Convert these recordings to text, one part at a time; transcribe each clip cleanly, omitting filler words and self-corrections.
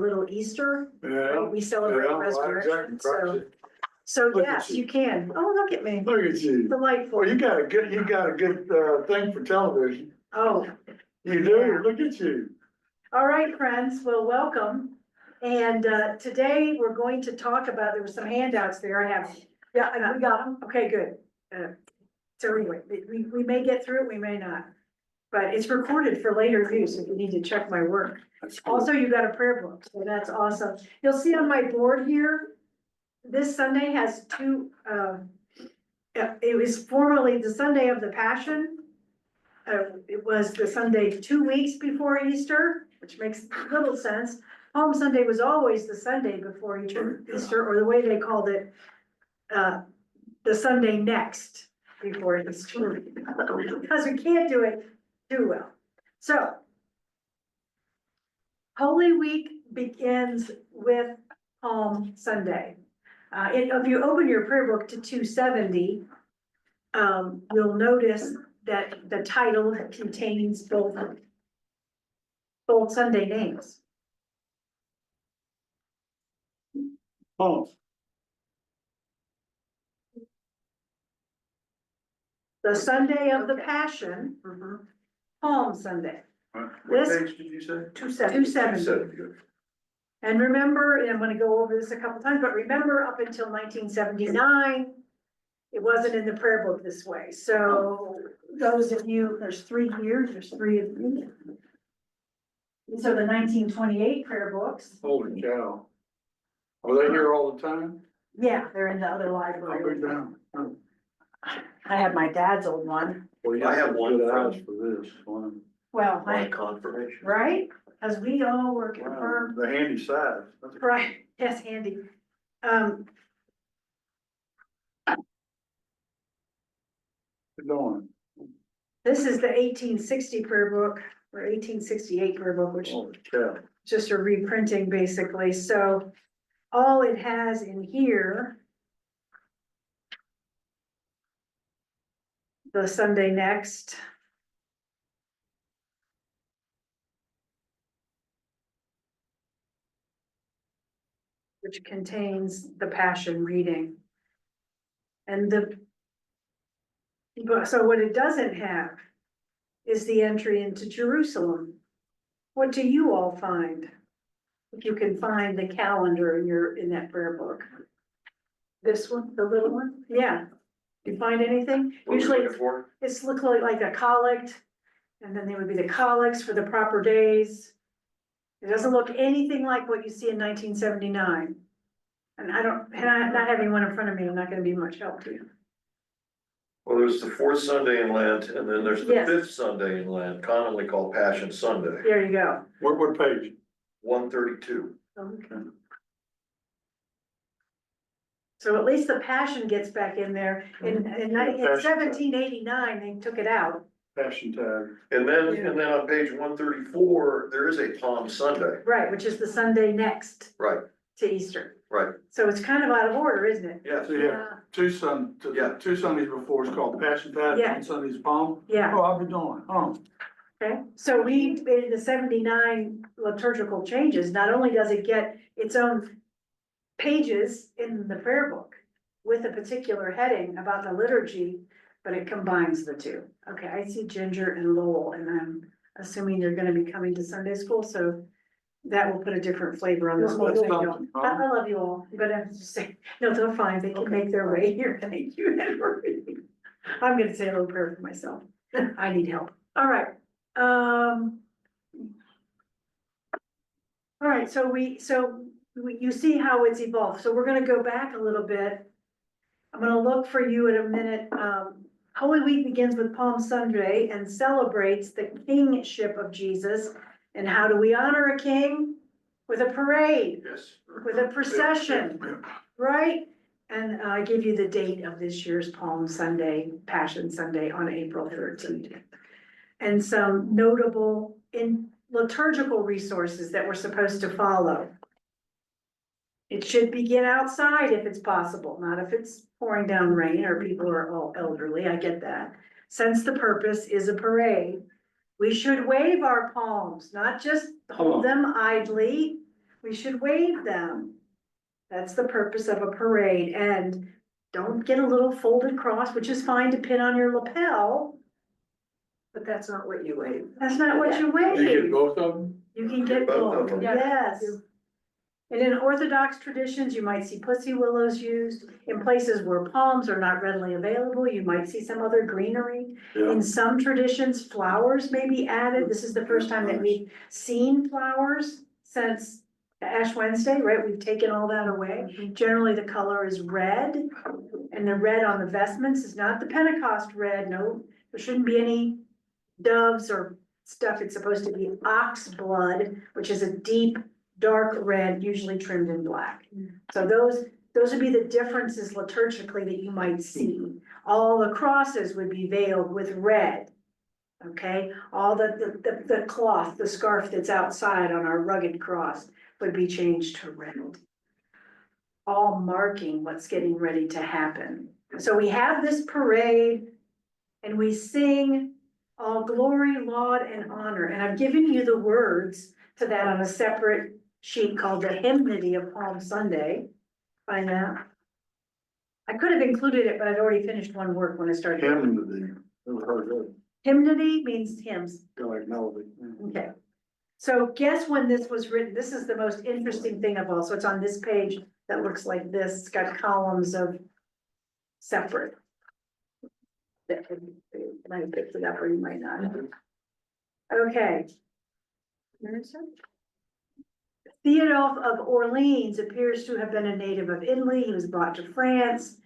little Easter. Yeah. We celebrate Yeah, well, resurrection, exactly. so Look at yes, you. you can. Oh, look at me. Look at you. Delightful. Well, you got a good thing for television. Oh, You do, look at you. all right, friends, well, welcome. And today we're going to talk about, there were some handouts there I have. Yeah, and we got them. Okay, good. So anyway, we may get through it, we may not. But it's recorded for later use if you need to check my work. Also, you got a prayer book, so that's awesome. You'll see on my board here, this Sunday has two, it was formerly the Sunday of the Passion. It was the Sunday 2 weeks before Easter, which makes little sense. Palm Sunday was always the Sunday before Easter, or the way they called it, the Sunday next before Easter. Because we can't do it too well. So, Holy Week begins with Palm Sunday. If you open your prayer book to 270, you'll notice that the title contains both Sunday names. Oh, The Sunday of the Passion, Palm Sunday. what This- page did you say? 270. And remember, and I'm gonna go over this a couple times, but remember up until 1979, it wasn't in the prayer book this way. So those of you, there's 3 years, there's 3 of you. These are the 1928 prayer books. Holy cow. Are they here all the time? Yeah, they're in the other I'll be library. down. I have my dad's old one. Well, you I have one good from- eyes for this one. Well, My confirmation. right? As we all were Wow, confirmed, the handy size. right? Yes, Andy. Good going. This is the 1860 prayer book, or 1868 prayer book, which is Holy cow. just a reprinting basically. So all it has in here, the Sunday next, which contains the Passion reading. And so what it doesn't have is the entry into Jerusalem. What do you all find? If you can find the calendar in that prayer book. This one, the little one? Yeah. Do you find anything? What are we Usually looking for? it's look like a collect, and then there would be the collects for the proper days. It doesn't look anything like what you see in 1979. And I'm not having one in front of me, I'm not gonna be much help to you. Well, there's the fourth Sunday in Lent, and then there's the Yes. fifth Sunday in Lent, commonly called Passion Sunday, There you go. What page? 132. Okay. So at least the Passion gets back in there. In Passion. 1789, they took it out. Passion tag. And then on page 134, there is a Palm Sunday. Right, which is the Sunday next Right, to Easter. right, So it's kind of out of order, isn't it? yes. So yeah, Yeah. 2 Sundays before it's called Passion tag, Yeah. 1 Sunday's Palm. Yeah, Oh, I'll be doing, okay. So we, in the 79 liturgical changes, not only does it get its own pages in the prayer book with a particular heading about the liturgy, but it combines the two. Okay, I see Ginger and Lowell, and I'm assuming they're gonna be coming to Sunday school, so that will put a different flavor on this one. That's Thank you. something, huh? I love you all, but I'm just saying, no, they're fine, they can make their way here, thank you, Henry. I'm gonna say a little prayer for myself, I need help. All right, all right, so you see how it's evolved, so we're gonna go back a little bit. I'm gonna look for you in a minute. Holy Week begins with Palm Sunday and celebrates the kingship of Jesus. And how do we honor a king? With a parade, Yes. with a procession, right? And I give you the date of this year's Palm Sunday, Passion Sunday on April 13th. And some notable liturgical resources that we're supposed to follow. It should begin outside if it's possible, not if it's pouring down rain or people are all elderly, I get that. Since the purpose is a parade, we should wave our palms, not just hold them idly. we should wave them. That's the purpose of a parade, and don't get a little folded cross, which is fine to pin on your lapel. But that's not what you wave. That's not what you You get wave. both of them? You can get Both of both, them. yes. And in Orthodox traditions, you might see pussy willows used. In places where palms are not readily available, you might see some other greenery. Yeah. In some traditions, flowers may be added. This is the first time that we've seen flowers since Ash Wednesday, right? We've taken all that away. Generally, the color is red, and the red on the vestments is not the Pentecost red. No, there shouldn't be any doves or stuff. It's supposed to be ox blood, which is a deep, dark red, usually trimmed in black. So those would be the differences liturgically that you might see. All the crosses would be veiled with red. Okay, all the cloth, the scarf that's outside on our rugged cross would be changed to red. All marking what's getting ready to happen. So we have this parade and we sing all glory, laud, and honor. And I've given you the words to that on a separate sheet called the Hymnody of Palm Sunday. Find that. I could have included it, but I'd already finished one work when I started. Hymnody, never heard of it, Hymnody means hymns. kind of like melody. Okay. So guess when this was written? This is the most interesting thing of all. So it's on this page that looks like this. It's got columns of separate. That might have picked it up or you might not. Okay. Theodore of Orleans appears to have been a native of Italy. He was brought to France.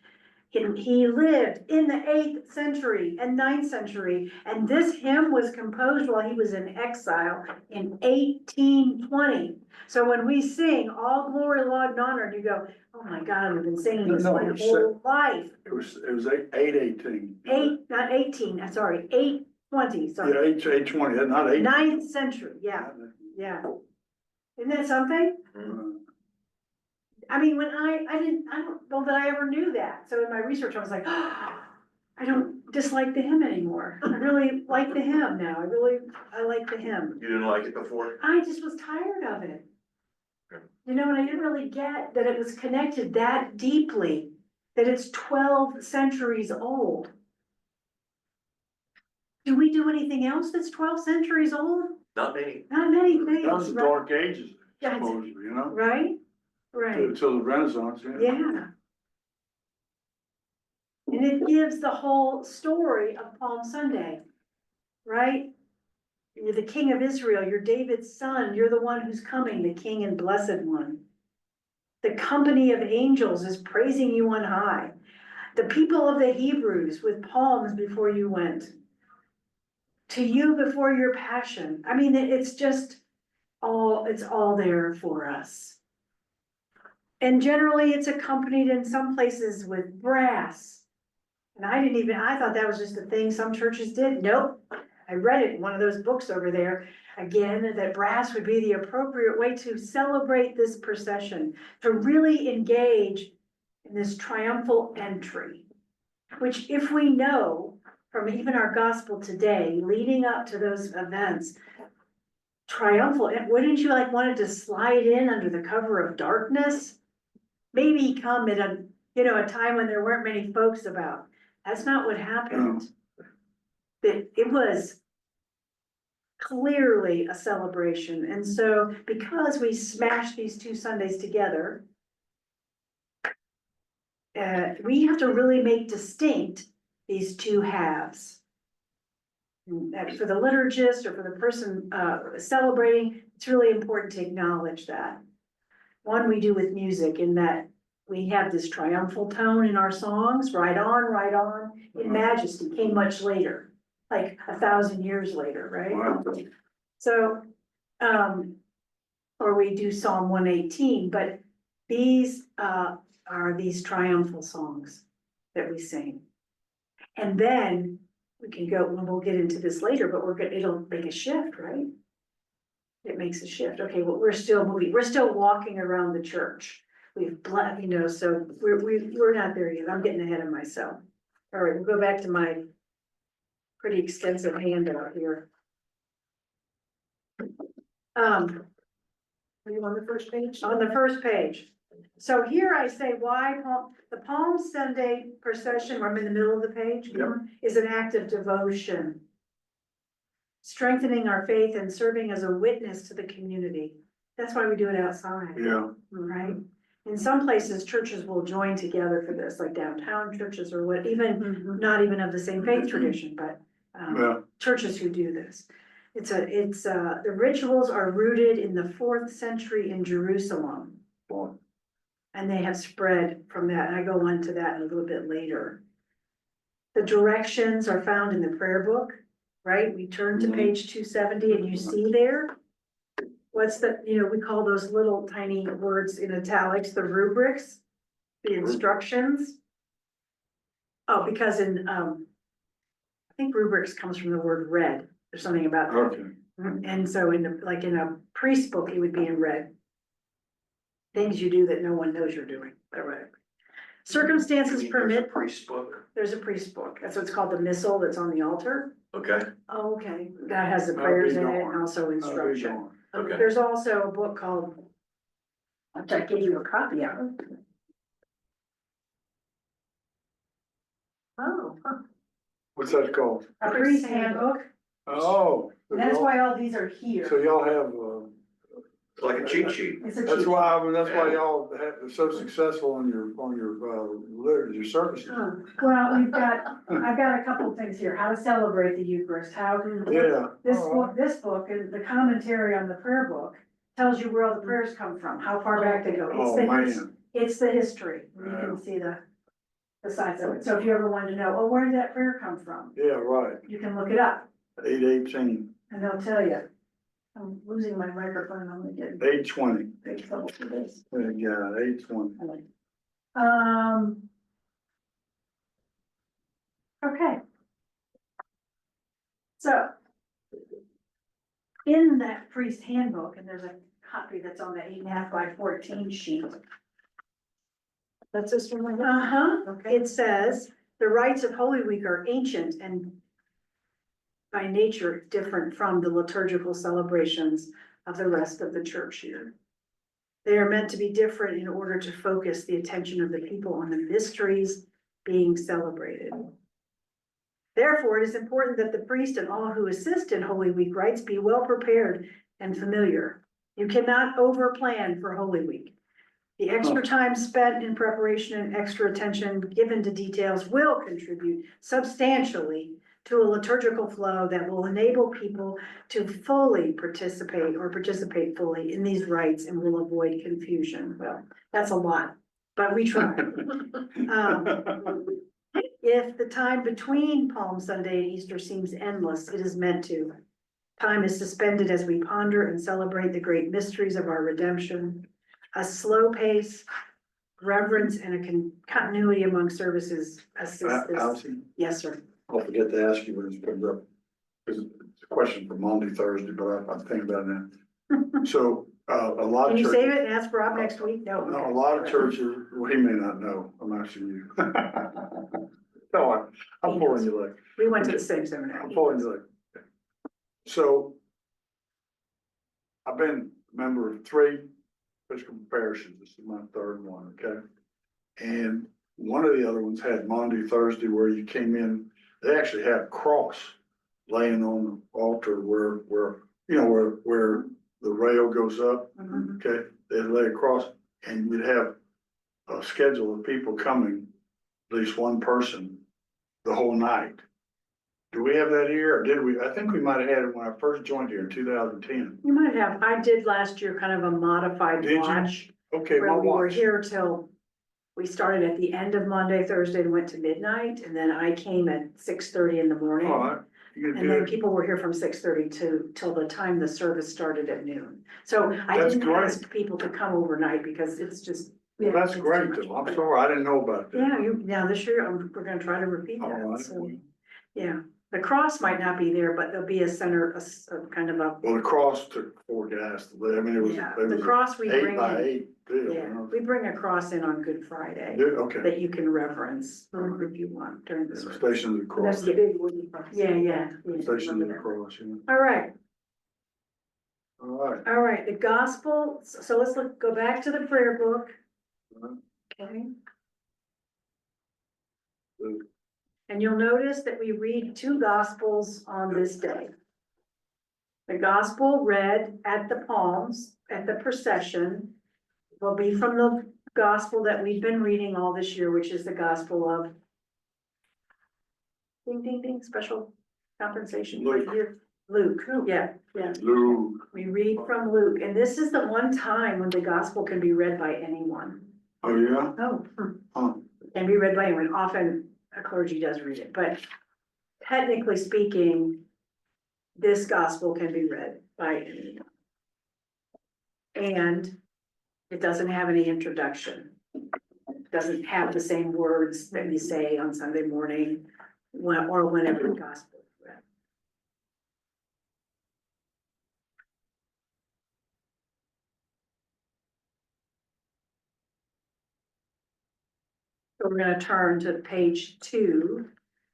He lived in the 8th century and 9th century, and this hymn was composed while he was in exile in 1820. So when we sing all glory, laud, and honor, and you go, oh my God, I've been singing this No, my it's whole life. It was 818. Not 18, I'm sorry, 820, Yeah, sorry. 820, not 8. 9th century, yeah, yeah. Isn't that something? I mean, when I don't know that I ever knew that. So in my research, I was like, oh, I don't dislike the hymn anymore. I really like the hymn now. I like the hymn. You didn't like it before? I just was tired of it. You know, and I didn't really get that it was connected that deeply, that it's 12 centuries old. Do we do anything else that's 12 centuries old? Not many. Not many things. That was the right? Dark Ages, Yeah, it's- supposedly, you know, Right, right. until the Renaissance, yeah. Yeah. And it gives the whole story of Palm Sunday, right? You're the king of Israel, you're David's son, you're the one who's coming, the king and blessed one. The company of angels is praising you on high. The people of the Hebrews with palms before you went. To you before your passion. I mean, it's just it's all there for us. And generally it's accompanied in some places with brass. And I thought that was just a thing some churches did. Nope. I read it in one of those books over there, again, that brass would be the appropriate way to celebrate this procession, to really engage in this triumphal entry, which if we know from even our gospel today, leading up to those events, triumphal, wouldn't you like wanted to slide in under the cover of darkness? Maybe come at a time when there weren't many folks about. That's not what happened. It was clearly a celebration. And so because we smashed these two Sundays together, we have to really make distinct these two halves. And for the liturgist or for the person celebrating, it's really important to acknowledge that. One we do with music in that we have this triumphal tone in our songs, right on, in majesty, came much later, like 1,000 years later, right? Wow. So, or we do Psalm 118, but these are these triumphal songs that we sing. And then we can go, we'll get into this later, but it'll make a shift, right? It makes a shift. Okay, well, we're still moving. We're still walking around the church. We've, so we're not there yet. I'm getting ahead of myself. All right, we'll go back to my pretty extensive handout here. Are you on the first page? on the first page. So here I say why the Palm Sunday procession, where I'm in the middle of the page, is an act of devotion. Strengthening our faith and serving as a witness to the community. That's why we do it outside. Yeah, Right? In some places, churches will join together for this, like downtown churches or what, even, not even of the same faith tradition, but yeah, churches who do this. The rituals are rooted in the 4th century in Jerusalem. well, And they have spread from that, and I go on to that a little bit later. The directions are found in the prayer book, right? We turn to Mhm. page 270 and you see there. What's the, we call those little tiny words in italics, the rubrics, the instructions. Oh, because I think rubrics comes from the word red, there's something about that. okay. And so in a priest book, it would be in red. Things you do that no one knows you're doing, but whatever. Circumstances There's a permit, priest book, there's a priest book, that's what's called the missal that's on the altar. okay, Oh, okay. That has the I'll prayers be in it darned. and also I'll be instruction. darned. okay. There's also a book called, I'll try to give you a copy of it. Oh, huh. What's that called? a priest handbook, Oh. and that's why all these are here. So y'all have, It's like a cheat sheet. It's a that's cheat. why, that's why y'all are so successful on your services. Well, I've got a couple of things here, how to celebrate the Eucharist, how, Yeah. this book, and the commentary on the prayer book tells you where all the prayers come from, how far back they go. Oh, man. It's the history, you Yeah. can see the sides of it, so if you ever wanted to know, oh, where did that prayer come from? Yeah, right. You can look it up, 8:18, and they'll tell you. I'm losing my microphone, I'm gonna get 8:20. big trouble for this. Yeah, 8:20. Okay. So. In that priest handbook, and there's a copy that's on the 8.5 by 14 sheet. That's this one right here? Uh-huh, Okay. it says, the rites of Holy Week are ancient and by nature different from the liturgical celebrations of the rest of the church year. They are meant to be different in order to focus the attention of the people on the mysteries being celebrated. Therefore, it is important that the priest and all who assist in Holy Week rites be well prepared and familiar. You cannot overplan for Holy Week. The extra time spent in preparation and extra attention given to details will contribute substantially to a liturgical flow that will enable people to fully participate fully in these rites and will avoid confusion. Well, that's a lot, but we try. If the time between Palm Sunday and Easter seems endless, it is meant to. Time is suspended as we ponder and celebrate the great mysteries of our redemption. A slow pace, reverence, and a continuity among services assist this. Alcine, Yes, sir. I'll forget to ask you when this comes up. Because it's a question for Monday, Thursday, but I'm thinking about it now. So, a lot Can of you save churches. it and ask Rob next week? No. No, a lot of churches, well, he may not know, I'm asking you. No, I'm pulling you leg. We went to the same seminary. I'm pulling you leg. So. I've been a member of 3 Episcopal parishes, this is my 3rd one, okay? And one of the other ones had Monday, Thursday, where you came in, they actually had a cross laying on the altar where, where the rail goes up, Mhm. okay? They lay a cross, and you'd have a schedule of people coming, at least one person, the whole night. Do we have that here, or did we? I think we might have had it when I first joined here in 2010. You might have, I did last year kind of a modified Did you? watch. Okay, my Where we were watch. here till, we started at the end of Monday, Thursday, and went to midnight, and then I came at 6:30 in the morning. All right, you can And do then it. people were here from 6:30 till the time the service started at noon. So I That's didn't great. ask people to come overnight because it's just. Well, that's it's too great much. though. I'm sorry, I didn't know about that. Yeah, this year, we're gonna try to repeat All that, right. so, yeah. The cross might not be there, but there'll be a center, a kind of a, Well, the cross took 4 guys to live. I mean, it was, yeah, it the was cross we 8 bring by in. 8 deal. you Yeah, know? we bring a cross in on Good Friday Okay, that you can reverence if you want during the service. Station of the That's Cross, the big wooden cross. Yeah. Station of the Cross, yeah. All right, All right, the gospel, so let's go back to the prayer book. Okay. And you'll notice that we read two gospels on this day. The gospel read at the Palms, at the procession, will be from the gospel that we've been reading all this year, which is the gospel of ding, ding, ding, special compensation right Luke. here. Luke, yeah. Luke. We read from Luke, and this is the one time when the gospel can be read by anyone. Oh, yeah? Oh. Huh. Can be read by anyone. Often a clergy does read it, but technically speaking, this gospel can be read by anyone. And it doesn't have any introduction. It doesn't have the same words that we say on Sunday morning or whenever the gospel is read. So we're gonna turn to page 2,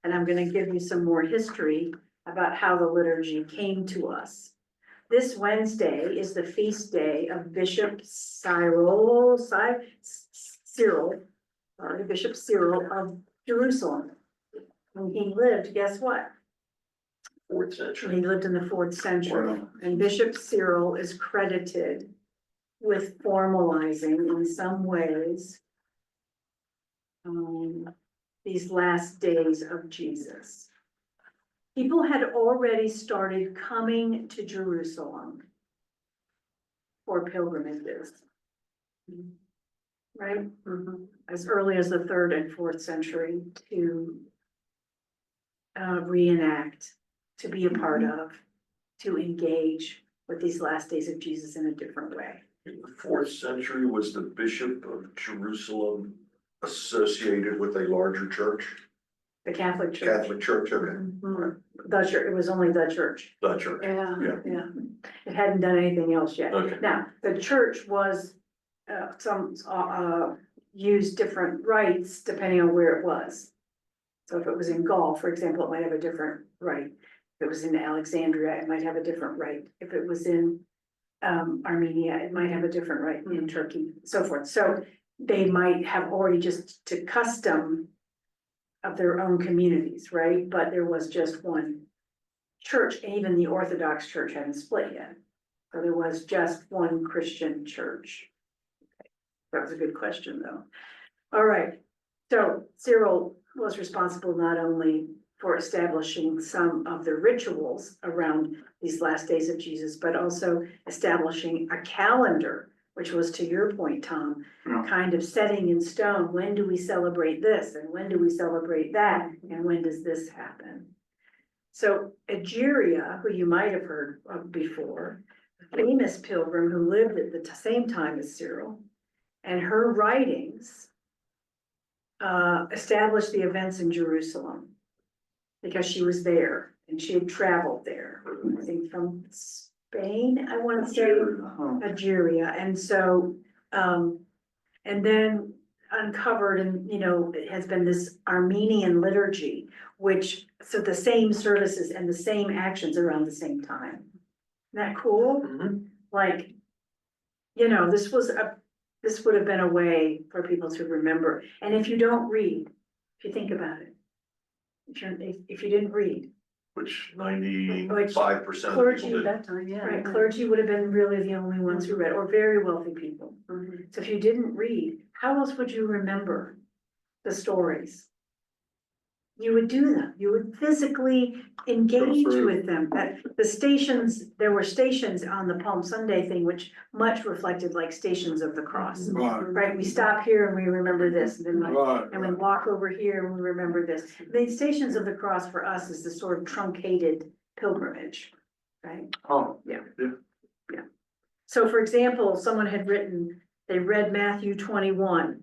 and I'm gonna give you some more history about how the liturgy came to us. This Wednesday is the feast day of Bishop Bishop Cyril of Jerusalem. And he lived, guess what? 4th century. He lived in the 4th century, Wow. and Bishop Cyril is credited with formalizing in some ways these last days of Jesus. People had already started coming to Jerusalem for pilgrimages. Right? As early as the 3rd and 4th century to reenact, to be a part of, to engage with these last days of Jesus in a different way. In the 4th century, was the Bishop of Jerusalem associated with a larger church? The Catholic Church. Catholic Church, okay, Mhm. The church, it was only the church. the church, Yeah. It hadn't done anything else yet. okay. Now, the church was, used different rites depending on where it was. So if it was in Gaul, for example, it might have a different rite. If it was in Alexandria, it might have a different rite. If it was in Armenia, it might have a different rite, in Turkey, so forth. So they might have already just to custom of their own communities, right? But there was just one church, and even the Orthodox Church hadn't split yet. So there was just one Christian church. That was a good question, though. All right, so Cyril was responsible not only for establishing some of the rituals around these last days of Jesus, but also establishing a calendar, which was, to your point, Tom, Yeah. kind of setting in stone, when do we celebrate this, and when do we celebrate that, and when does this happen? So Egeria, who you might have heard of before, a famous pilgrim who lived at the same time as Cyril, and her writings established the events in Jerusalem because she was there and she had traveled there, I think from Spain, I want to say, Egeria. And so, and then uncovered, and, it has been this Armenian liturgy, which, so the same services and the same actions around the same time. Isn't that cool? Mhm. Like, this would have been a way for people to remember. And if you don't read, if you think about it, if you didn't read, Which 95% of people clergy, did. That time, yeah. right, clergy would have been really the only ones who read, or very wealthy people. So if you didn't read, how else would you remember the stories? You would do them, you would physically engage through. with them. There were stations on the Palm Sunday thing, which much reflected like Stations of the Cross. Right, Right, we stop here and we remember this, and then right. and we walk over here and we remember this. The Stations of the Cross for us is the sort of truncated pilgrimage, right? Oh, So for example, someone had written, they read Matthew 21.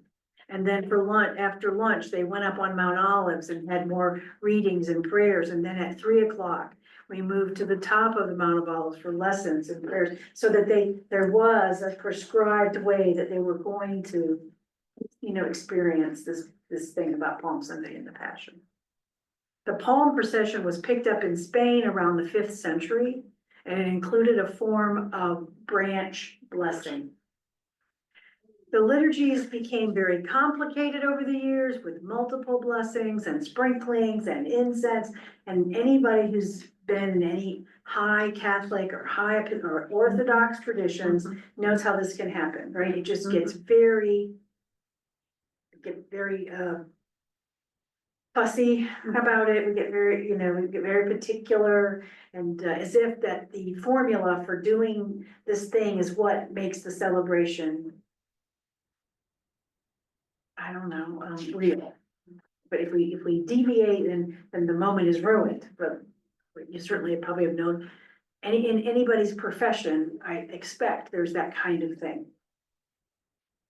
And then for lunch, after lunch, they went up on Mount Olives and had more readings and prayers. And then at 3 o'clock, we moved to the top of the Mount of Olives for lessons and prayers. So that there was a prescribed way that they were going to, experience this thing about Palm Sunday and the Passion. The Palm procession was picked up in Spain around the 5th century. and it included a form of branch blessing. The liturgies became very complicated over the years with multiple blessings and sprinklings and incense. And anybody who's been in any high Catholic or high or Orthodox traditions knows how this can happen, right? It just gets very fussy about it. We get very, we get very particular, and as if that the formula for doing this thing is what makes the celebration, I don't know, real. But if we deviate, then the moment is ruined. But you certainly probably have known, in anybody's profession, I expect there's that kind of thing.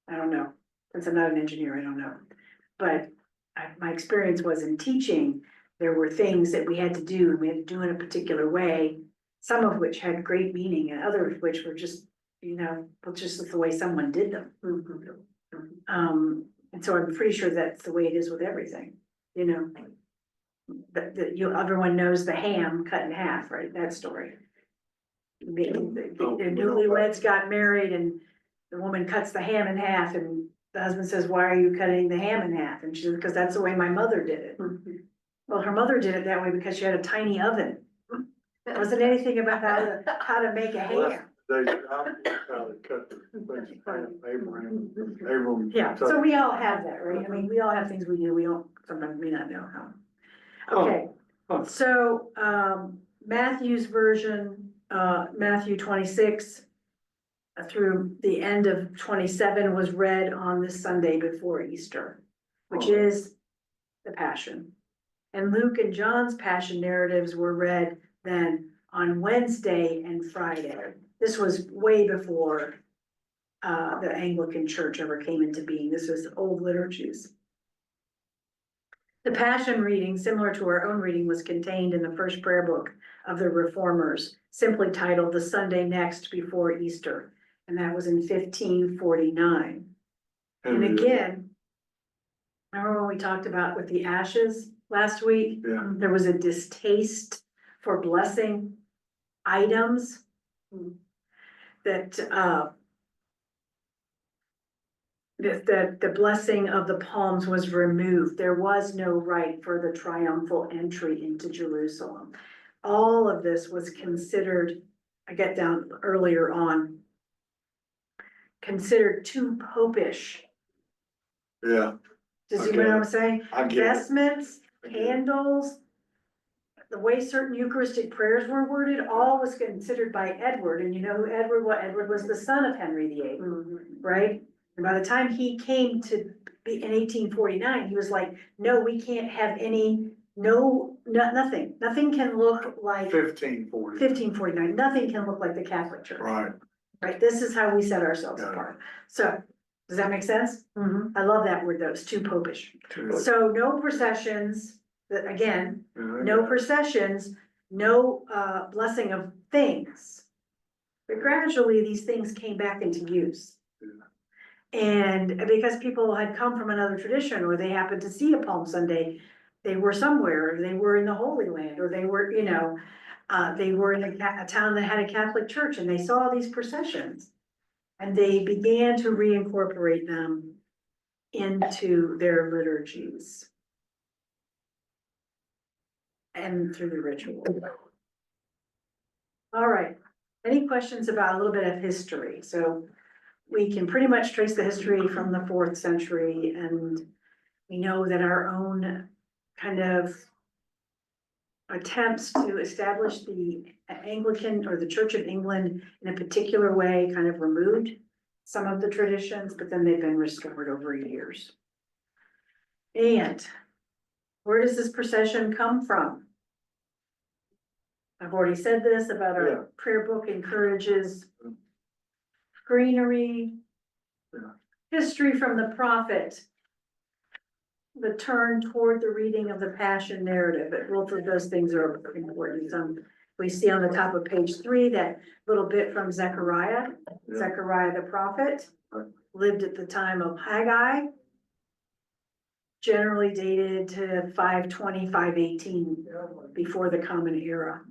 I don't know, since I'm not an engineer, I don't know. But my experience was in teaching, there were things that we had to do, and we had to do in a particular way, some of which had great meaning, and others of which were just, just the way someone did them. And so I'm pretty sure that's the way it is with everything, everyone knows the ham cut in half, right? That story. The newlyweds got married and the woman cuts the ham in half, and the husband says, "Why are you cutting the ham in half?" And she says, "Because that's the way my mother did it." Well, her mother did it that way because she had a tiny oven. It wasn't anything about how to make a ham. Abram. Yeah, so we all have that, right? I mean, we all have things we do, we don't, sometimes may not know how. Okay, so, Matthew's version, Matthew 26 through the end of 27 was read on this Sunday before Easter, which is the Passion. And Luke and John's Passion narratives were read then on Wednesday and Friday. This was way before the Anglican Church ever came into being. This was old liturgies. The Passion reading, similar to our own reading, was contained in the first prayer book of the Reformers, simply titled "The Sunday Next Before Easter," and that was in 1549. And again, remember when we talked about with the ashes last week? Yeah. There was a distaste for blessing items that the blessing of the palms was removed. There was no right for the triumphal entry into Jerusalem. All of this was considered, I get down earlier on, considered too popish. Yeah. Does you know what I'm saying? I get it. Vestments, candles, the way certain Eucharistic prayers were worded, all was considered by Edward. And you know who Edward was? Edward was the son of Henry VIII, right? And by the time he came to be in 1849, he was like, no, we can't have any, nothing. Nothing can look like 1549. Nothing can look like the Catholic Church. Right? This is how we set ourselves apart. So, does that make sense? I love that word though. It's too popish. So no processions, again, no processions, no blessing of things. But gradually these things came back into use. And because people had come from another tradition, or they happened to see a Palm Sunday, they were somewhere, or they were in the Holy Land, or they were, they were in a town that had a Catholic church, and they saw these processions. And they began to reincorporate them into their liturgies and through the ritual. All right, any questions about a little bit of history? So we can pretty much trace the history from the 4th century, and we know that our own kind of attempts to establish the Anglican or the Church of England in a particular way kind of removed some of the traditions, but then they've been restored over years. And where does this procession come from? I've already said this about our prayer book encourages greenery, history from the prophet, the turn toward the reading of the Passion narrative. Both of those things are important. We see on the top of page 3 that little bit from Zechariah. Zechariah the prophet lived at the time of Haggai, generally dated to 520, 518 before the Common Era.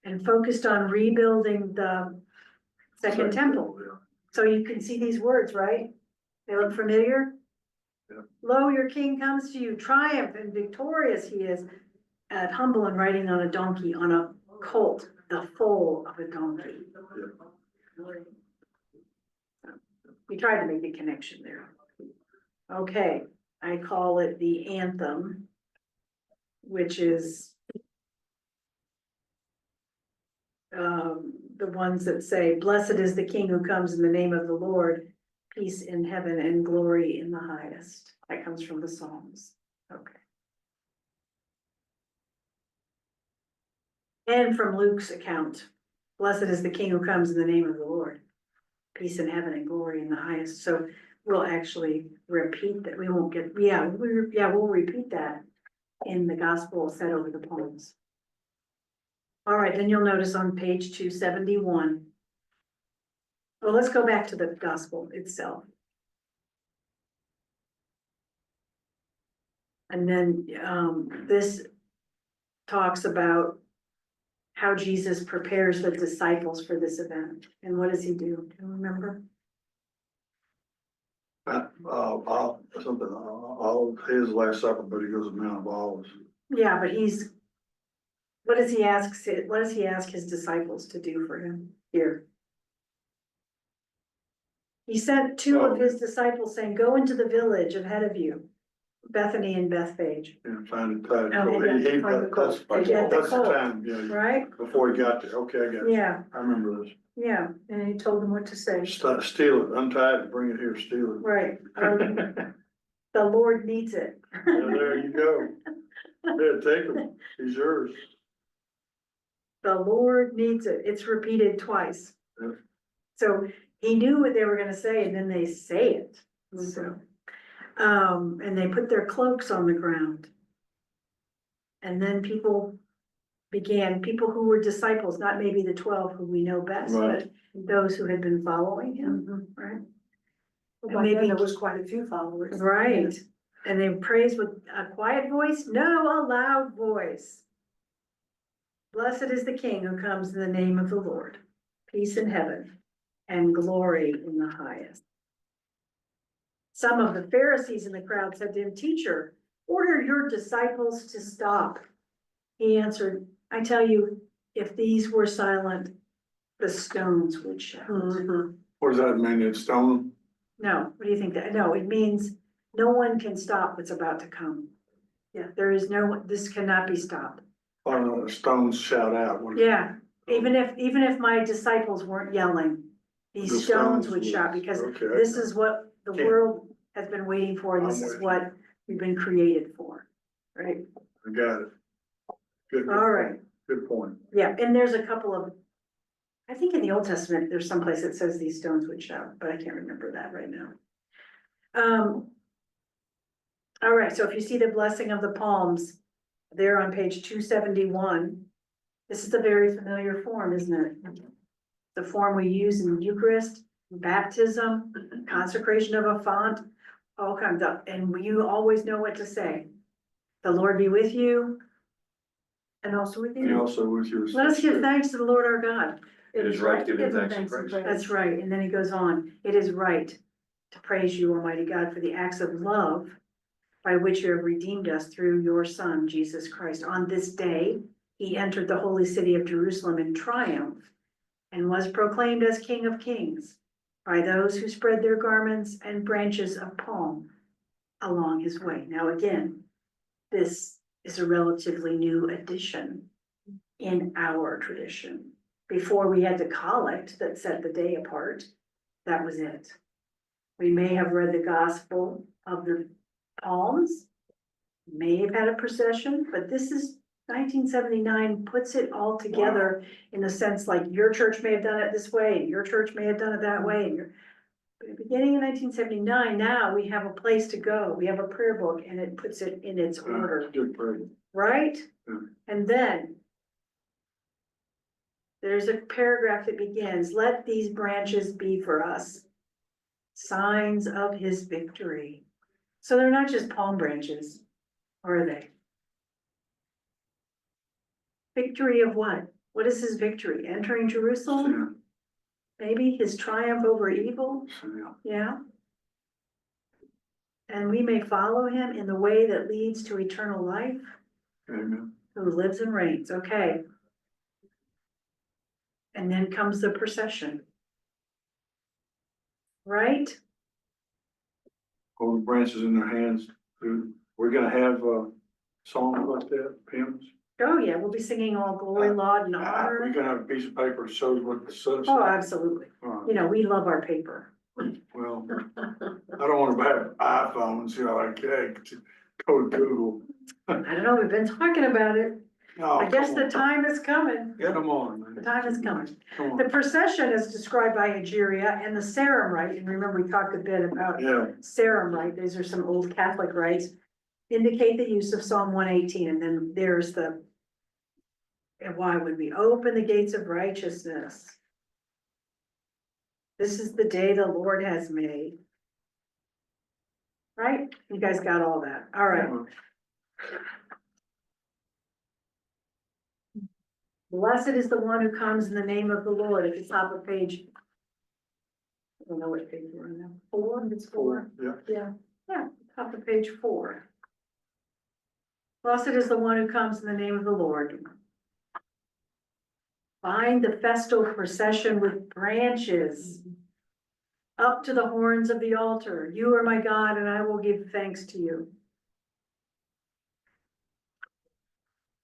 and focused on rebuilding the second temple. Yeah. So you can see these words, right? They look familiar? Yeah. Lo, your king comes to you, triumph and victorious he is, humble and riding on a donkey, on a colt, the foal of a donkey. We tried to make a connection there. Okay, I call it the anthem, which is the ones that say, blessed is the king who comes in the name of the Lord, peace in heaven and glory in the highest. That comes from the Psalms. Okay. And from Luke's account, blessed is the king who comes in the name of the Lord, peace in heaven and glory in the highest. So we'll actually repeat that. We won't get, we'll repeat that in the gospel set over the palms. All right, then you'll notice on page 271. Well, let's go back to the gospel itself. And then this talks about how Jesus prepares the disciples for this event. And what does he do? Do you remember? His last supper, but he goes to Mount of Olives. Yeah, but what does he ask his disciples to do for him here? He sent two of his disciples saying, go into the village ahead of you, Bethany and Bethphage, And find the time. Oh, and He- find the that's, colt. And get the that's the colt. time, yeah, right? before he got there. Okay, I got it. Yeah, I remember this. yeah, and he told them what to say. Steal it, untie it, bring it here, steal it. Right, the Lord needs it. Well, there you go. Yeah, take him. He's yours. The Lord needs it. It's repeated twice. Yeah. So he knew what they were gonna say and then they say it. So, and they put their cloaks on the ground. And then people who were disciples, not maybe the 12 who we know best, Right. but those who had been following him, right? Well, back then there was quite a few followers. Right, and they praise with a quiet voice, no, a loud voice. Blessed is the King who comes in the name of the Lord, peace in heaven and glory in the highest. Some of the Pharisees in the crowd said to him, teacher, order your disciples to stop. He answered, I tell you, if these were silent, the stones would shout. What does that mean? It's stone? No, what do you think that, no, it means no one can stop what's about to come. Yeah, there is this cannot be stopped. Stones shout out. Yeah, even if my disciples weren't yelling, The these stones stones would shout, because Okay. this is what the Yeah. world has been waiting for, and this I'm is with what we've been created for, right? I got it. Good. All right, Good point. yeah, and there's a couple of, I think in the Old Testament, there's some place that says these stones would shout, but I can't remember that right now. All right, so if you see the blessing of the palms there on page 271, this is a very familiar form, isn't it? The form we use in Eucharist, baptism, consecration of a font, all kinds of, and you always know what to say. The Lord be with you. And also with And you. also with your. Let us give thanks to the Lord our God. It is right to give him thanks and praise. That's right, and then he goes on, it is right to praise you, Almighty God, for the acts of love by which you have redeemed us through your Son, Jesus Christ. On this day, he entered the holy city of Jerusalem in triumph and was proclaimed as King of Kings by those who spread their garments and branches of palm along his way. Now again, this is a relatively new addition in our tradition. Before we had the collect that set the day apart, that was it. We may have read the gospel of the palms, may have had a procession, but this is 1979 puts it all together in a sense like your church may have done it this way, and your church may have done it that way, and beginning in 1979, now we have a place to go. We have a prayer book and it puts it in its order, Good prayer. right? Yeah. And then there's a paragraph that begins, let these branches be for us signs of his victory. So they're not just palm branches, are they? Victory of what? What is his victory? Entering Jerusalem? Maybe his triumph over evil? Yeah. And we may follow him in the way that leads to eternal life, Amen. who lives and reigns. Okay. And then comes the procession. Right? Holding branches in their hands. We're gonna have, songs like that, hymns. Oh, yeah, we'll be singing all glory, laud, and We're honor. gonna have a piece of paper that shows what the says. Oh, absolutely. You know, we love our paper. Well, I don't wanna have iPhones, you know, like, hey, go to Google. I don't know, we've been talking about it. Oh, I guess come the on. time is coming. Come on, man. The time is coming. Come The on. procession is described by Egeria and the Sarum rite, and remember we talked a bit about Yeah, Sarum rite, these are some old Catholic rites, indicate the use of Psalm 118, and then there's the and why would we open the gates of righteousness? This is the day the Lord has made. Right? You guys got all that. All right. Blessed is the one who comes in the name of the Lord at the top of page. I don't know what page we're on now. 4, it's 4. yeah. Yeah, top of page 4. Blessed is the one who comes in the name of the Lord. Bind the festal procession with branches up to the horns of the altar. You are my God, and I will give thanks to you.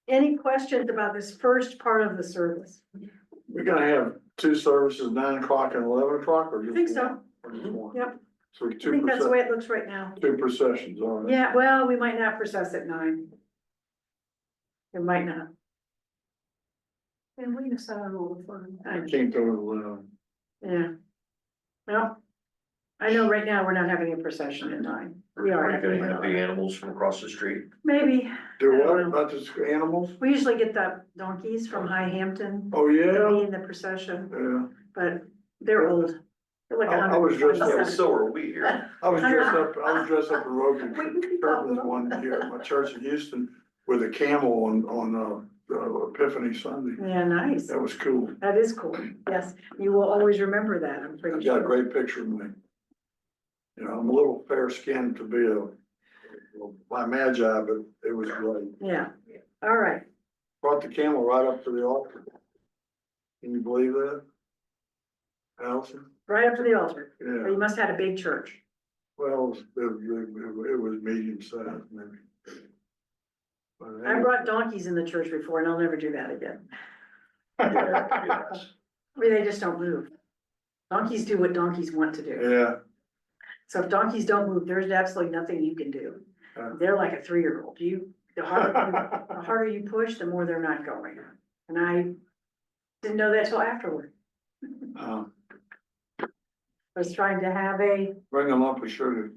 Any questions about this first part of the service? We're gonna have two services, 9 o'clock and 11 o'clock, or I just think so. one? Or just one? Yep, So I think that's the way it looks right now. two processions, all right. Yeah, well, we might not process at 9. It might not. And we decided all the fun. I Can't go to Yeah. Well, I know right now we're not having a procession at 9. We are Are you having gonna have one. the animals from across the street? Maybe. do I what, don't know. about the animals? We usually get the donkeys from High Hampton Oh, to be yeah, in the procession, yeah. but they're old. They're like I was dressed up- 127. So are we here. I was dressed up in robes and turbans one year at my church in Houston with a camel on Epiphany Sunday. Yeah, nice. That was cool. That is cool. Yes, you will always remember that, I'm I've pretty got a sure. great picture of me. You know, I'm a little fair skinned to be by magi, but it was great. Yeah, all right. Brought the camel right up to the altar. Can you believe that? Allison? Right up to the altar. But Yeah, you must have had a big church. well, it was medium sized maybe. But I brought donkeys in the church before and I'll never do that again. Yes. I mean, they just don't move. Donkeys do what donkeys want to do. Yeah, So if donkeys don't move, there's absolutely nothing you can do. Yeah. They're like a 3-year-old. The harder you push, the more they're not going. And I didn't know that till afterward. uh, I was trying to have bring them up with sugar.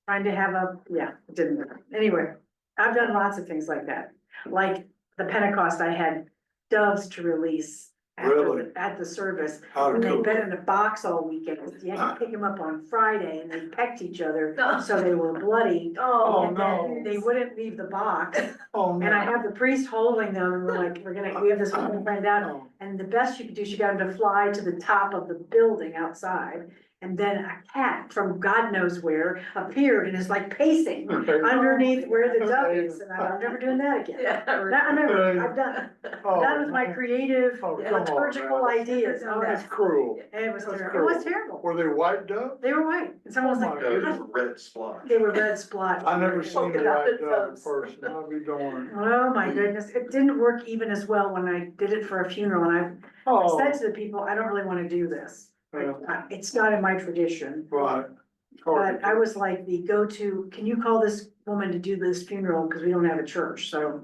yeah, it didn't work. Anyway, I've done lots of things like that. Like the Pentecost, I had doves to release Really? at the service. How And they'd cool. been in a box all weekend. You had to pick them up on Friday and they pecked each other, so they were bloody. Oh, And then no. they wouldn't leave the box. Oh, And I no. have the priest holding them and we're like, we have this one planned out. Oh, And the best you could do, she got him to fly to the top of the building outside. And then a cat from God knows where appeared and is like pacing underneath where the dove is. And I'm never doing that again. I've done with my creative Oh, come on, liturgical man. ideas. Oh, That's cruel. it was That's terrible. It was cruel. terrible. Were they white doves? They were white. And someone was Oh, like, my Those "God." were red splotch. They were red splotched. I never seen a about white the dove in doves. person. I'll be darned. Oh, my goodness. It didn't work even as well when I did it for a funeral. And I Oh, said to the people, I don't really want to do this. yeah, It's not in my tradition. right. It's hard But to I do. was like the go-to, can you call this woman to do this funeral? Because we don't have a church, so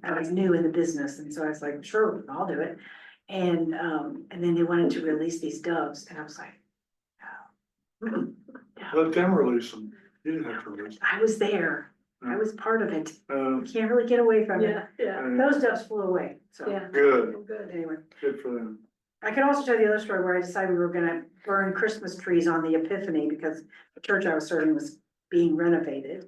I was new in the business, and so I was like, sure, I'll do it. And then they wanted to release these doves, and I was like, Let them release them. You didn't have to release them. I was there. I was part of it. Uh, You can't really get away from it. Yeah. Those doves flew away, so. good, Good. Anyway, good for them. I can also tell the other story where I decided we were gonna burn Christmas trees on the Epiphany because the church I was serving was being renovated.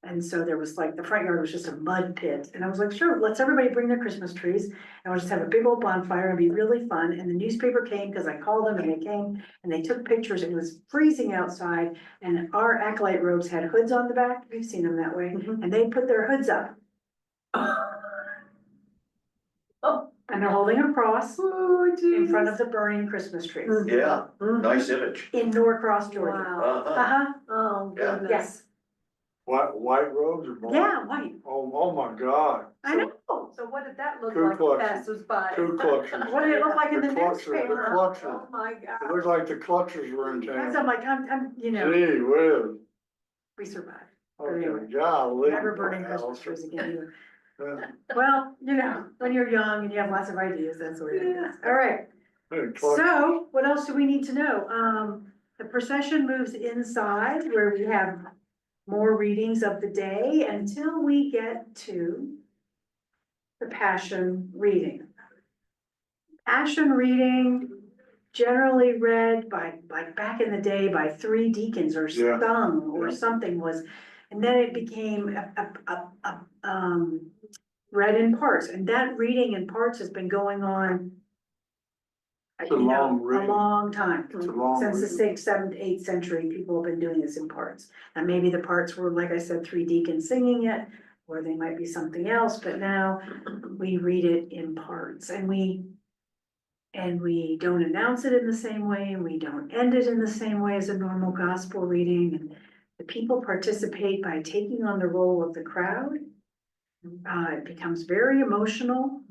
And so there was like, the front yard was just a mud pit, and I was like, sure, let's everybody bring their Christmas trees, and we'll just have a big old bonfire, and be really fun, and the newspaper came, cause I called them, and they came, and they took pictures, and it was freezing outside, and our acolyte robes had hoods on the back, we've seen them that way, and they put their hoods up, Oh, and they're holding a cross oh, in front of the burning Christmas trees, Yeah, Mhm. nice image. in Norcross, Georgia. Wow. Uh-huh. Uh-huh, Oh, Yeah. goodness. yes, White robes or black? yeah, white, Oh my God. I know, So what did that look Ku like Klux. passers-by? Ku Kluxers. what did it look like in the The Kluxers, the newspaper? Kluxers. Oh, my It God. looked like the Kluxers were in So town. I'm like, you know, Gee whiz. we survived. Okay, Anyway, golly. Never burning Christmas trees again either. Yeah. Well, you know, when you're young and you have lots of ideas, that's the way it is. All right, Hey, Clark, so what else do we need to know? The procession moves inside where we have more readings of the day until we get to the Passion reading. Passion reading generally read by, like back in the day, by 3 deacons or Yeah. sung or Yeah. something was, and then it became read in parts, and that reading in parts has been going on It's a long a reading. long time. It's a long Since the reading. 6th, 7th, 8th century, people have been doing this in parts. And maybe the parts were, like I said, 3 deacons singing it, or they might be something else, but now we read it in parts, and we don't announce it in the same way, and we don't end it in the same way as a normal gospel reading, and the people participate by taking on the role of the crowd. It becomes very emotional,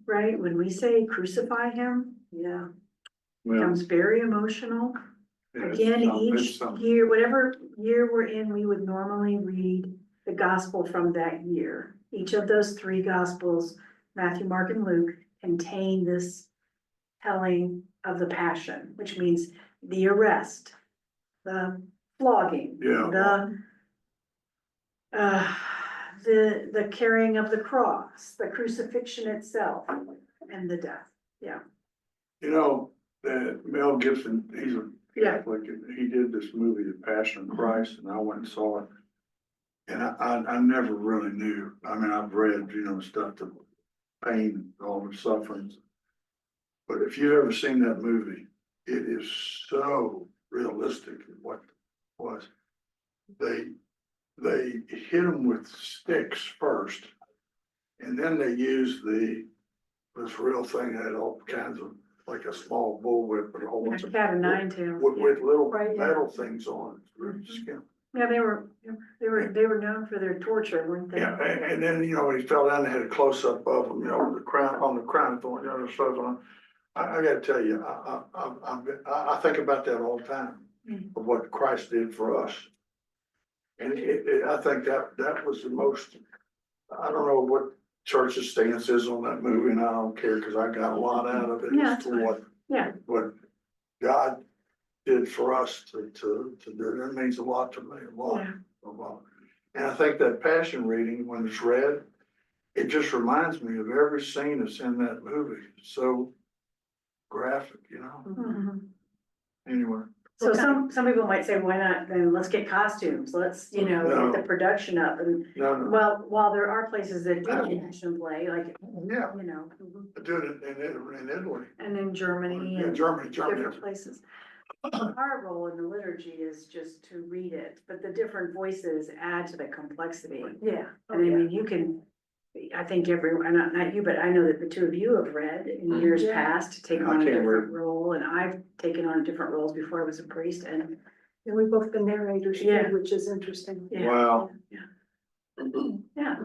right? When we say crucify him, Yeah. Well, becomes very emotional. yeah, it's Again, something- it's each something. year, whatever year we're in, we would normally read the gospel from that year. Each of those 3 gospels, Matthew, Mark, and Luke, contain this telling of the passion, which means the arrest, the flogging, Yeah. the carrying of the cross, the crucifixion itself, and the death. You know, that Mel Gibson, he's a Yeah. Catholic, and he did this movie, The Passion of Christ, and I went and saw it. And I never really knew, I mean, I've read, you know, stuff, the pain, all the sufferings. But if you've ever seen that movie, it is so realistic in what it was. They hit him with sticks first, and then they used this real thing that had all kinds of, like a small bullwhip, but a whole bunch of. Cat of nine tails. With little Right, yeah. metal things on it, really Mhm. skin. Yeah, they were known for their torture, weren't they? Yeah, and then, you know, when he fell down, they had a close up of him, you know, the crown, on the crown of thorns, you know, the stuff on. I gotta tell you, I think about that all the time, Mm. of what Christ did for us. And I think that was the most, I don't know what church's stance is on that movie, and I don't care, cause I got a lot out of it. Yeah, As that's to fine. Yeah. what God did for us to do, that means a lot to me, a lot. Yeah. And I think that passion reading, when it's read, it just reminds me of every scene that's in that movie. It's so graphic, you know? Mhm. Anyway, So some people might say, why not, then let's get costumes, let's, you know, No. get the production up, and, no, well, while there are places that do passion play, like, yeah, you know, I do it in Italy. and in Germany Yeah, and Germany. different places. Our role in the liturgy is just to read it, but the different voices add to the complexity. Yeah. And I mean, you can, I think everyone, not you, but I know that the 2 of you have read in years Yeah. past to take I on a can't different read. role, and I've taken on different roles before I was a priest, and And we've both been narrators Yeah. too, which is interesting. yeah, Wow. yeah,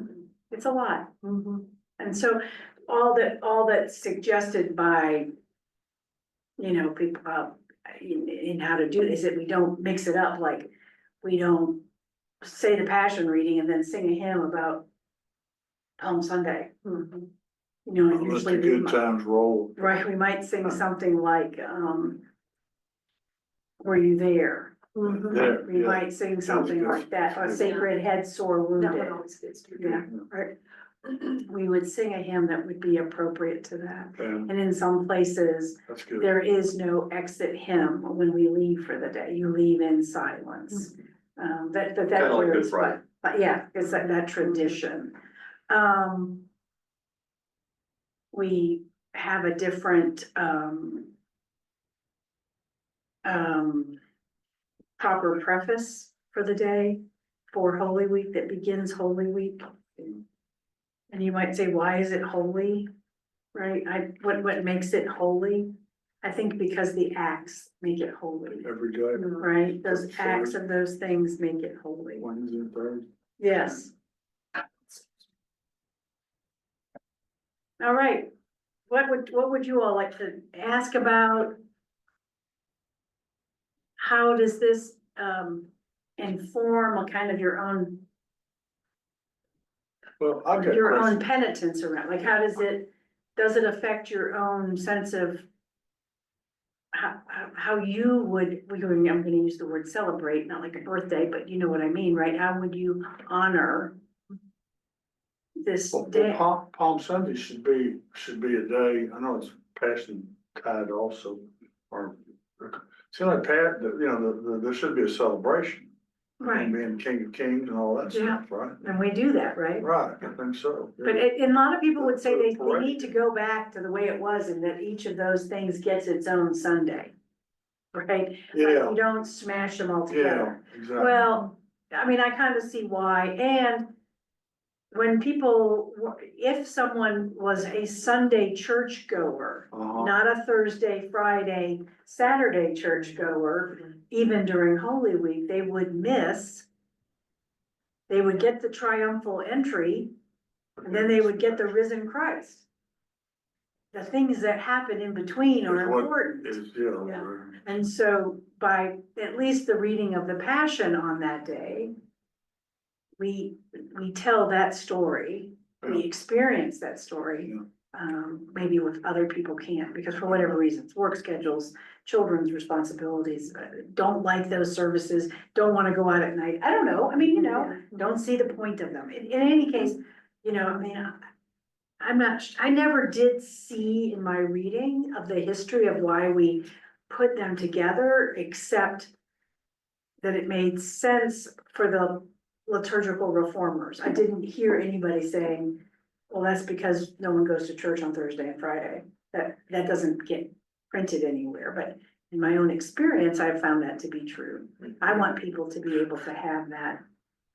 it's a lot. Mhm. And so all that's suggested by, you know, people, in how to do is that we don't mix it up, like, we don't say the passion reading and then sing a hymn about Palm Sunday. Mhm. You know, Let usually the we good times roll. right, we might sing something like, were you there? Mhm. There, We yeah. might sing something good. like that, a sacred head sore That one wounded. always gets to. Yeah, right. We would sing a hymn that would be appropriate to that. And And in some places, that's good. there is no exit hymn when we leave for the day. You leave in silence. that Kinda like Good carries, Friday. but yeah, it's that tradition. We have a different, proper preface for the day for Holy Week that begins Holy Week. And you might say, why is it holy? Right? What makes it holy? I think because the acts make it holy, Every day, right? Those acts of those things make it holy. Wednesday and Thursday. Yes. All right. What would you all like to ask about? How does this, inform a kind of your own Well, I've got your own questions. penitence around, like, how does it affect your own sense of how you would, I'm gonna use the word celebrate, not like a birthday, but you know what I mean, right? How would you honor this Well, day? Palm Sunday should be a day, I know it's Passion Tide also, or, seems like there should be a celebration. Right, Being King of Kings and all that Yeah. stuff, right? and we do that, right? Right, I think so. But and a lot of people would say they Correct. need to go back to the way it was and that each of those things gets its own Sunday. Right? Like, Yeah, you don't smash them all yeah, together. exactly. Well, I mean, I kind of see why, and when people, if someone was a Sunday churchgoer, Uh-huh. not a Thursday, Friday, Saturday churchgoer, even during Holy Week, they would get the triumphal entry, and then they would get the risen Christ. The things that happen in between are Is what important. Is, Yeah. And so by at least the reading of the Passion on that day, we tell that story, we Yeah. experience that story. Yeah. Maybe with other people can't, because for whatever reasons, work schedules, children's responsibilities, don't like those services, don't wanna go out at night. I don't know, I mean, don't see the point of them. In any case, I mean, I never did see in my reading of the history of why we put them together, except that it made sense for the liturgical reformers. I didn't hear anybody saying, well, that's because no one goes to church on Thursday and Friday. That doesn't get printed anywhere, but in my own experience, I've found that to be true. I want people to be able to have that.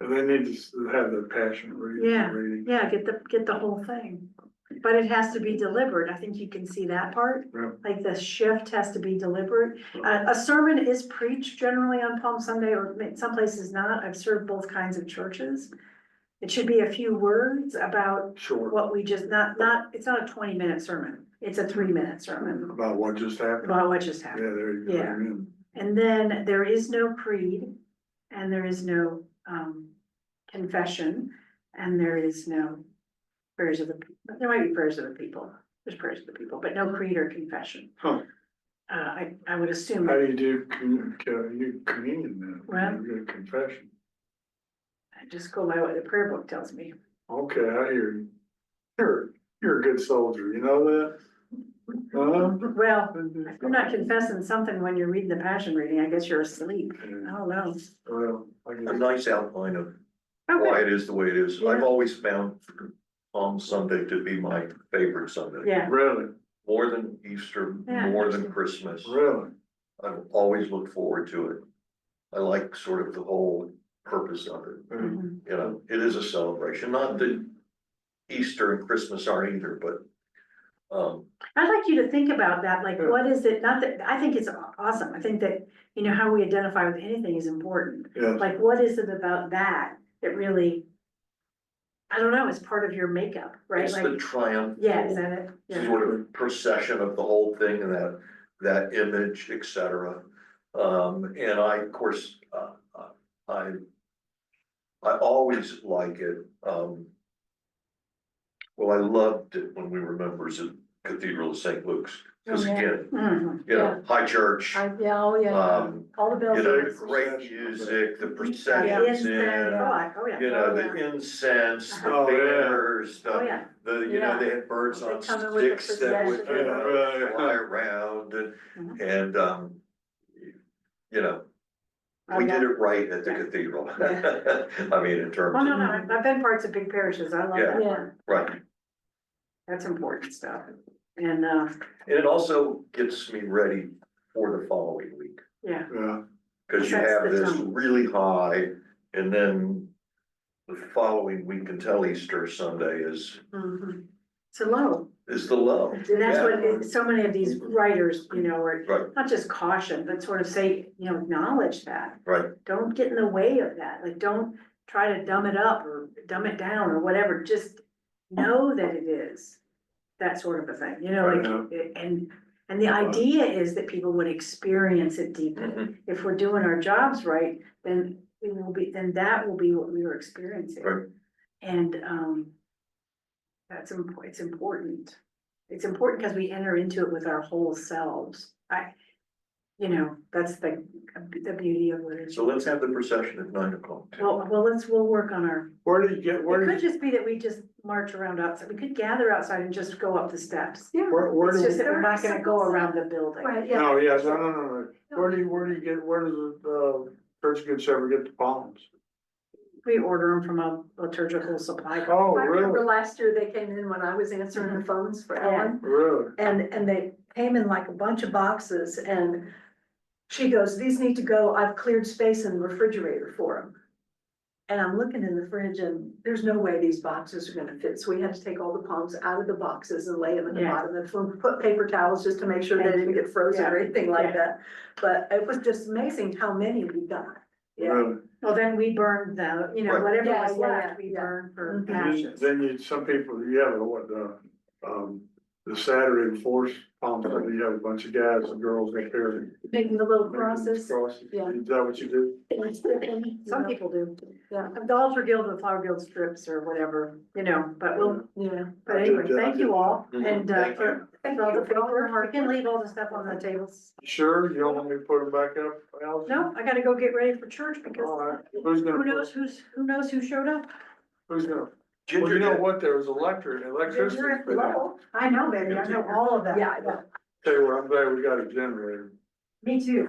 And they need to have their passion reading. Yeah, get the whole thing. But it has to be deliberate. I think you can see that part. Yeah. Like the shift has to be deliberate. A sermon is preached generally on Palm Sunday, or some places not. I've served both kinds of churches. It should be a few words about Short, what we just, it's not a 20-minute sermon. It's a 3-minute sermon about what just happened. about what just Yeah, happened. there you go. Yeah. Amen. And then there is no creed, and there is no, confession, and there is no prayers of the, there might be prayers of the people, there's prayers of the people, but no creed or confession. Huh. I would assume, How do you do communion then? Well- You get a confession. I just go by what the prayer book tells me. Okay, I hear you. You're a good soldier, you know that? Well, if you're not confessing something when you're reading the Passion reading, I guess you're asleep. I don't know. Well, I A guess. nice outline of why Okay, it is the way it is. Yeah. I've always found Palm Sunday to be my favorite Sunday. yeah, Really, More than Easter, Yeah, more than interesting. Christmas. really. I've always looked forward to it. I like sort of the whole purpose of it. Mhm. It is a celebration, not that Easter and Christmas aren't either, but, I'd like you to think about that, like, Yeah. what is it, not that, I think it's awesome. I think that, how we identify with anything is important. Yes. Like, what is it about that really, I don't know, is part of your makeup, right? it's the Like, triumph. yeah, is that it? Yeah. Sort of procession of the whole thing and that image, et cetera. And I, of course, I always like it, well, I loved it when we were members of Cathedral of St. Luke's, because Oh, yeah. again, Mhm. high church. Oh, yeah. All the bells. The and great Procession. music, the the processions incense, in, oh, yeah. the incense, the Oh, yeah. banners, Oh, yeah. they had birds They on come in with the sticks that would, procession. Yeah. fly around Mhm. and, We did it right at the cathedral. I mean, in terms Oh, no, of, no, I've been parts of big parishes, I love Yeah. that Yeah. part. right. That's important stuff. And, And it also gets me ready for the following week. yeah, Yeah, Cause you Sets have the this tone. really high, and then the following week until Easter Sunday mhm. So low, is the low. and that's Yeah. what, so many of these writers, you know, are Right, not just caution, but sort of say, you know, acknowledge that. right, Don't get in the way of that, like, don't try to dumb it up or dumb it down or whatever, just know that it is. That sort of a thing, you know, Right. like, and the idea is that people would experience it deeply. Mhm. If we're doing our jobs right, then it will be, then that will be what we were experiencing. Right. And, it's important. It's important because we enter into it with our whole selves. You know, that's the beauty of liturgy. so let's have the procession at 9 o'clock. We'll work on our, where do you get, it where do could you, just be that we just march around outside. We could gather outside and just go up the steps. Yeah. where It's do just you? that we're not gonna go around the building. Right, yeah. No, yeah, no. Where do you get, where does the, church gets ever get the palms? We order them from a liturgical supply company. Oh, I remember really? last year they came in when I was answering the phones for Yeah. Ellen. Really? And they came in like a bunch of boxes and she goes, these need to go, I've cleared space in the refrigerator for them. And I'm looking in the fridge and there's no way these boxes are gonna fit, so we had to take all the palms out of the boxes and lay them in the Yeah. bottom, and we put paper towels just to make sure they Thank didn't you. get frozen or Yeah. anything like Yeah. that. But it was just amazing how many we got. Yeah. Really? Well, then we burned the, you know, Right. whatever Yeah, was yeah, left, yeah, we yeah. burned for Mhm. And then, ashes. then you, some people, you have the Saturday before palm Sunday, you have a bunch of guys and girls up there. Making the little making crosses. Crosses. Yeah. Is that what you do? Some people do. Yeah. The altar guild with flower guild strips or whatever, you know, but we'll, Yeah. but I anyway, did that, thank you all. Mhm. And, Thank for all the paper, we can leave all the stuff on the tables. Sure, you don't want me to put them back up, Alice? No, I gotta go get ready for church because All right, who's gonna, who knows who showed up? who's gonna, well, Ginger you know did. what, there was electricity's been out. I know, baby, I know all of that. Yeah, yeah. Tell you what, I'm glad we got a generator. Me too.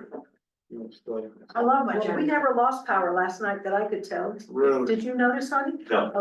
You know, stuff. I love my Well, we generator. never lost power last night that I could tell. Really? Did you notice, honey? No. Okay.